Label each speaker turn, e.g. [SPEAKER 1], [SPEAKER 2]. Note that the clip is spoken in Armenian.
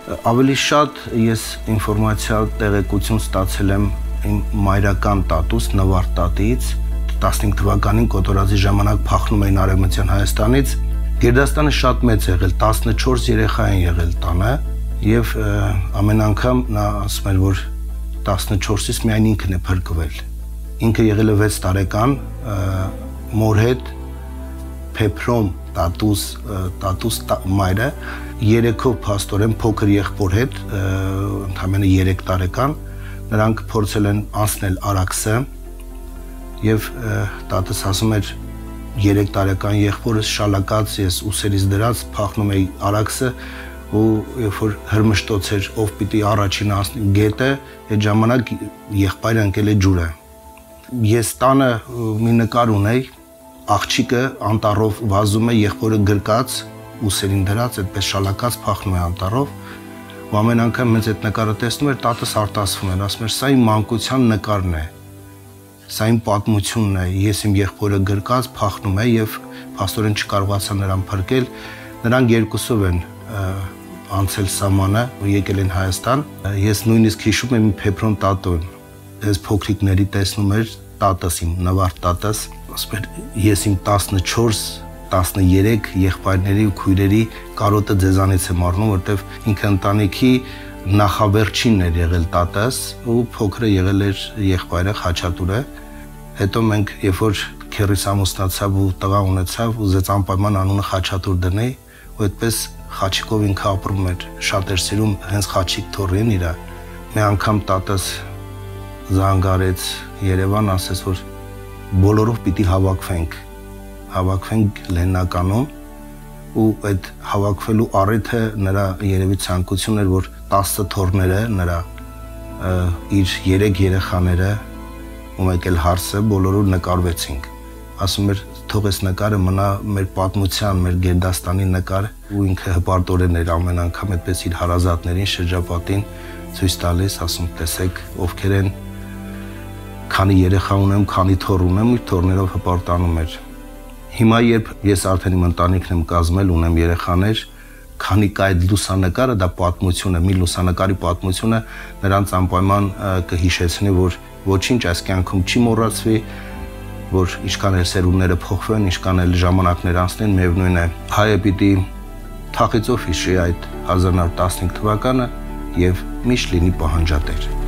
[SPEAKER 1] Ավելի շատ ես ինֆորմացիա տեղեկություն ստացել եմ իմ մայրական տատուս Նվարդ տատից 15 թվականին կոտորածի ժամանակ փախնում էին Արևմտյան Հայաստանից Գերդաստանը շատ մեծ եղել 14 երեխա են եղել տանը եւ ամեն անգամ նա ասում էր որ 14-ից միայն ինքն է փրկվել ինքը եղել է 6 տարեկան մոր հետ Փեփրոմ տատուս մայրը երեքով փաստորեն փոքր եղբոր հետ ընդամենը 3 տարեկան նրանք փորձել են անցնել Արաքսը եւ տատս ասում էր 3 տարեկան եղբորս շալակած ես ուսերից դրած փախնում էի Արաքսը ու երբ որ հրմշտոց էր ով պիտի առաջին անցնի գետը այդ ժամանակ եղբայրը ընկել է ջուրը ես տանը մի նկար ունեի աղջիկը անտառով վազում է եղբորը գրկած ուսերին դրած այդպես շալակած փախնում է անտառով ու ամեն անգամ մեծ այդ նկարը տեսնում էր տատս արտասվում էր ասում էր սա իմ մանկության նկարն է սա իմ պատմությունն է ես իմ եղբորը գրկած փախնում է եւ փաստորեն չկարողացա նրան փրկել նրանք երկուսով են անցել սահմանը ու եկել են Հայաստան ես նույնիսկ հիշում եմ իմ Փեփրոն տատուն այս փոքրիկների տեսնում էր տատս իմ Նվարդ տատս ասում էր ես իմ 14-13 եղբայրների ու քույրերի կարոտը ձեզանից եմ առնում որտեվ ինքը ընտանիքի նախավերջինն էր եղել տատս ու փոքրը եղել էր եղբայրը Խաչատուրը հետո մենք երբ որ քերիս ամուսնացավ ու տղա ունեցավ ուզեց անպայման անունը Խաչատուր դնի ու այդպես Խաչիկով ինքը ապրում էր շատ էր սիրում հենց Խաչիկ թորին իրա մի անգամ տատս զանգարեց Երևան ասեց որ բոլորով պիտի հավաքվենք Լեննականում ու այդ հավաքվելու առիթը նրա երևի ցանկությունն էր որ 10 թորները նրա իր 3 երեխաները ու մեկ էլ հարսը բոլորով նկարվեցինք ասում էր թող այս նկարը մնա մեր պատմության մեր Գերդաստանի նկար ու ինքը հպարտորեն էր ամեն անգամ այդպես իր հարազատներին շրջապատին ցույց տալիս ասում տեսեք ովքեր են քանի երեխա ունեմ, քանի թոռ ունեմ, ու թոռներով հպարտանում էր։ Հիմա երբ ես արդեն իմ ընտանիքն եմ կազմել, ունեմ երեխաներ, քանի կա այդ լուսանկարը, դա պատմություն է, մի լուսանկարի պատմությունը նրանց անպայման կհիշեցնի, որ ոչինչ այս կյանքում չի մոռացվի, որ ինչքան էլ սերունդները փոխվեն, ինչքան էլ ժամանակներ անցնեն, միևնույն է, հայը պիտի թախիծով հիշի այդ 1915 թվականը եւ միշտ լինի պահանջատեր։